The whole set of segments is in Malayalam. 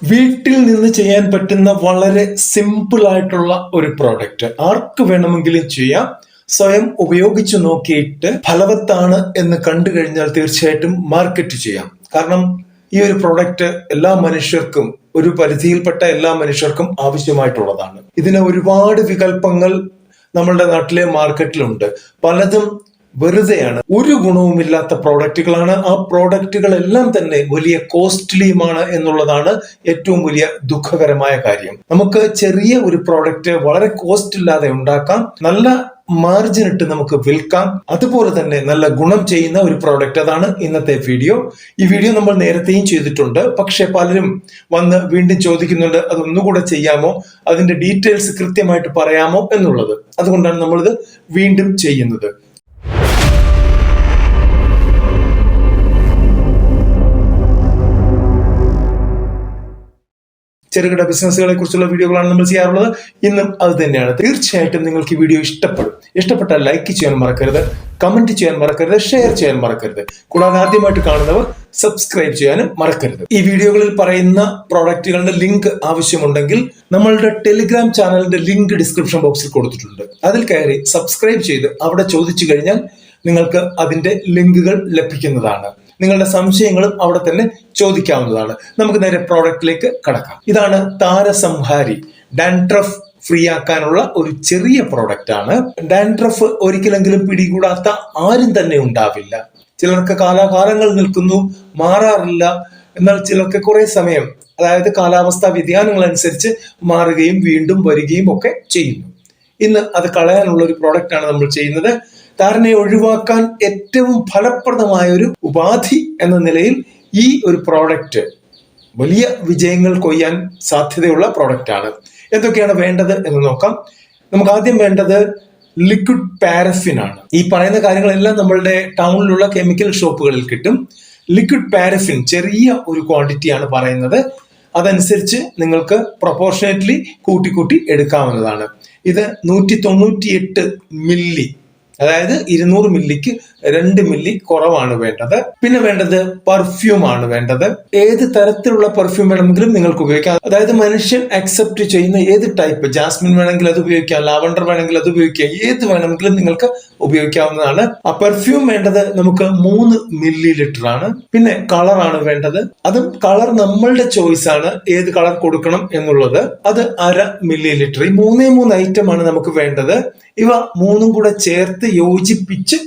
വീട്ടിൽ നിന്ന് ചെയ്യാൻ പറ്റുന്ന വളരെ സിമ്പിൾ ആയിട്ടുള്ള ഒരു പ്രോഡക്റ്റ് ആർക്ക് വേണമെങ്കിലും ചെയ്യാം. സ്വയം ഉപയോഗിച്ചു നോക്കിയിട്ട് ഫലവത്താണ് എന്ന് കണ്ടു കഴിഞ്ഞാൽ തീർച്ചയായിട്ടും മാർക്കറ്റ് ചെയ്യാം. കാരണം ഈ ഒരു പ്രോഡക്റ്റ് എല്ലാ മനുഷ്യർക്കും, ഒരു പരിധിയിൽപ്പെട്ട എല്ലാ മനുഷ്യർക്കും ആവശ്യമായിട്ടുള്ളതാണ്. ഇതിന് ഒരുപാട് വികല്പങ്ങൾ നമ്മളുടെ നാട്ടിലെ മാർക്കറ്റിലുണ്ട്. പലതും വെറുതെയാണ്, ഒരു ഗുണവുമില്ലാത്ത പ്രോഡക്റ്റുകളാണ്. ആ പ്രോഡക്റ്റുകളെല്ലാം തന്നെ വലിയ കോസ്റ്റ്ലിയുമാണ് എന്നുള്ളതാണ് ഏറ്റവും വലിയ ദുഃഖകരമായ കാര്യം. നമുക്ക് ചെറിയ ഒരു പ്രോഡക്റ്റ് വളരെ കോസ്റ്റ് ഇല്ലാതെ ഉണ്ടാക്കാം, നല്ല മാർജിൻ ഇട്ട് നമുക്ക് വിൽക്കാം, അതുപോലെ തന്നെ നല്ല ഗുണം ചെയ്യുന്ന ഒരു പ്രോഡക്റ്റ്. അതാണ് ഇന്നത്തെ വീഡിയോ. ഈ വീഡിയോ നമ്മൾ നേരത്തെയും ചെയ്തിട്ടുണ്ട്, പക്ഷെ പലരും വന്ന് വീണ്ടും ചോദിക്കുന്നുണ്ട് അതൊന്നുകൂടെ ചെയ്യാമോ, അതിന്റെ ഡീറ്റെയിൽസ് കൃത്യമായിട്ട് പറയാമോ എന്നുള്ളത്. അതുകൊണ്ടാണ് നമ്മളിത് വീണ്ടും ചെയ്യുന്നത്. ചെറുകിട ബിസിനസ്സുകളെ കുറിച്ചുള്ള വീഡിയോകളാണ് നമ്മൾ ചെയ്യാറുള്ളത്. ഇന്നും അത് തന്നെയാണ്. തീർച്ചയായിട്ടും നിങ്ങൾക്ക് ഈ വീഡിയോ ഇഷ്ടപ്പെട്ടാൽ ലൈക്ക് ചെയ്യാൻ മറക്കരുത്, കമന്റ് ചെയ്യാൻ മറക്കരുത്, ഷെയർ ചെയ്യാൻ മറക്കരുത്. കൂടാതെ ആദ്യമായിട്ട് കാണുന്നവർ സബ്സ്ക്രൈബ് ചെയ്യാനും മറക്കരുത്. ഈ വീഡിയോകളിൽ പറയുന്ന പ്രോഡക്റ്റുകളുടെ ലിങ്ക് ആവശ്യമുണ്ടെങ്കിൽ നമ്മളുടെ ടെലിഗ്രാം ചാനലിന്റെ ലിങ്ക് ഡിസ്ക്രിപ്ഷൻ ബോക്സിൽ കൊടുത്തിട്ടുണ്ട്. അതിൽ കയറി സബ്സ്ക്രൈബ് ചെയ്ത് അവിടെ ചോദിച്ചു കഴിഞ്ഞാൽ നിങ്ങൾക്ക് അതിന്റെ ലിങ്കുകൾ ലഭിക്കുന്നതാണ്. നിങ്ങളുടെ സംശയങ്ങളും അവിടെ തന്നെ ചോദിക്കാവുന്നതാണ്. നമുക്ക് നേരെ പ്രോഡക്റ്റിലേക്ക് കടക്കാം. ഇതാണ് താരസംഹാരി. ഡാൻഡ്രഫ് ഫ്രീ ആക്കാനുള്ള ഒരു ചെറിയ പ്രോഡക്റ്റ് ആണ്. ഡാൻഡ്രഫ് ഒരിക്കലെങ്കിലും പിടികൂടാത്ത ആരും തന്നെ ഉണ്ടാവില്ല. ചിലർക്ക് കാലാകാലങ്ങൾ നിൽക്കുന്നു, മാറാറില്ല. എന്നാൽ ചിലർക്ക് കുറെ സമയം, അതായത് കാലാവസ്ഥാ വ്യതിയാനങ്ങൾ അനുസരിച്ച് മാറുകയും വീണ്ടും വരികയും ഒക്കെ ചെയ്യുന്നു. ഇന്ന് അത് കളയാനുള്ള ഒരു പ്രോഡക്റ്റ് ആണ് നമ്മൾ ചെയ്യുന്നത്. താരനെ ഒഴിവാക്കാൻ ഏറ്റവും ഫലപ്രദമായ ഒരു ഉപാധി എന്ന നിലയിൽ ഈ ഒരു പ്രോഡക്റ്റ് വലിയ വിജയങ്ങൾ കൊയ്യാൻ സാധ്യതയുള്ള പ്രോഡക്റ്റ് ആണ്. എന്തൊക്കെയാണ് വേണ്ടത് എന്ന് നോക്കാം. നമുക്ക് ആദ്യം വേണ്ടത് ലിക്വിഡ് പാരഫിൻ ആണ്. ഈ പറയുന്ന കാര്യങ്ങളെല്ലാം നമ്മളുടെ ടൗണിലുള്ള കെമിക്കൽ ഷോപ്പുകളിൽ കിട്ടും. ലിക്വിഡ് പാരഫിൻ ചെറിയ ഒരു ക്വാണ്ടിറ്റിയാണ് പറയുന്നത്. അതനുസരിച്ച് നിങ്ങൾക്ക് പ്രൊപ്പോർഷനേറ്റ്ലി കൂട്ടി എടുക്കാവുന്നതാണ്. ഇത് 198 മില്ലി, അതായത് 200 മില്ലിക്ക് 2 മില്ലി കുറവാണ് വേണ്ടത്. പിന്നെ വേണ്ടത് പെർഫ്യൂം ആണ് വേണ്ടത്. ഏത് തരത്തിലുള്ള പെർഫ്യൂം വേണമെങ്കിലും നിങ്ങൾക്ക് ഉപയോഗിക്കാം. അതായത് മനുഷ്യൻ അക്സെപ്റ്റ് ചെയ്യുന്ന ഏത് ടൈപ്പ്, ജാസ്മിൻ വേണമെങ്കിൽ അത് ഉപയോഗിക്കാം, ലാവണ്ടർ വേണമെങ്കിൽ അത് ഉപയോഗിക്കാം, ഏത് വേണമെങ്കിലും നിങ്ങൾക്ക് ഉപയോഗിക്കാവുന്നതാണ്. ആ പെർഫ്യൂം വേണ്ടത് നമുക്ക് 3 മില്ലി ലിറ്റർ ആണ്. പിന്നെ കളറാണ് വേണ്ടത്. അതും കളർ നമ്മളുടെ ചോയ്സ് ആണ്, ഏത് കളർ കൊടുക്കണം എന്നുള്ളത്. അത് 1/2 മില്ലി ലിറ്റർ. ഈ 3 ഐറ്റം ആണ് നമുക്ക് വേണ്ടത്. ഇവ മൂന്നും കൂടെ ചേർത്ത് യോജിപ്പിച്ച്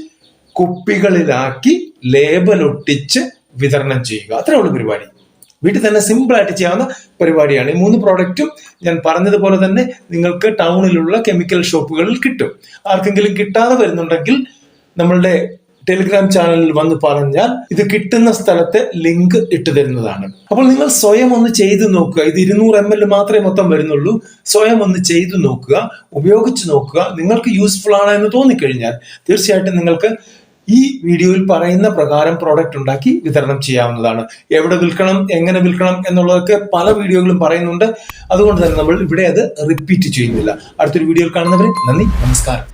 കുപ്പികളിലാക്കി ലേബൽ ഒട്ടിച്ച് വിതരണം ചെയ്യുക. അത്രേ ഉള്ളൂ പരിപാടി. വീട്ടിൽ തന്നെ സിമ്പിൾ ആയിട്ട് ചെയ്യാവുന്ന പരിപാടിയാണ്. ഈ 3 പ്രോഡക്റ്റും ഞാൻ പറഞ്ഞതുപോലെ തന്നെ നിങ്ങൾക്ക് ടൗണിലുള്ള കെമിക്കൽ ഷോപ്പുകളിൽ കിട്ടും. ആർക്കെങ്കിലും കിട്ടാതെ വരുന്നുണ്ടെങ്കിൽ നമ്മളുടെ ടെലിഗ്രാം ചാനലിൽ വന്ന് പറഞ്ഞാൽ ഇത് കിട്ടുന്ന സ്ഥലത്തെ ലിങ്ക് ഇട്ടു തരുന്നതാണ്. അപ്പോൾ നിങ്ങൾ സ്വയം ഒന്ന് ചെയ്തു നോക്കുക. ഇത് 200 ml മാത്രമേ മൊത്തം വരുന്നുള്ളൂ. സ്വയം ഒന്ന് ചെയ്തു നോക്കുക, ഉപയോഗിച്ച് നോക്കുക. നിങ്ങൾക്ക് യൂസ്ഫുൾ ആണ് എന്ന് തോന്നിക്കഴിഞ്ഞാൽ തീർച്ചയായിട്ടും നിങ്ങൾക്ക് ഈ വീഡിയോയിൽ പറയുന്ന പ്രകാരം പ്രോഡക്റ്റ് ഉണ്ടാക്കി വിതരണം ചെയ്യാവുന്നതാണ്. എവിടെ വിൽക്കണം, എങ്ങനെ വിൽക്കണം എന്നുള്ളതൊക്കെ പല വീഡിയോകളും പറയുന്നുണ്ട്. അതുകൊണ്ട് തന്നെ നമ്മൾ ഇവിടെ അത് റിപ്പീറ്റ് ചെയ്യുന്നില്ല. അടുത്തൊരു വീഡിയോയിൽ കാണുന്നവരെ നന്ദി, നമസ്കാരം.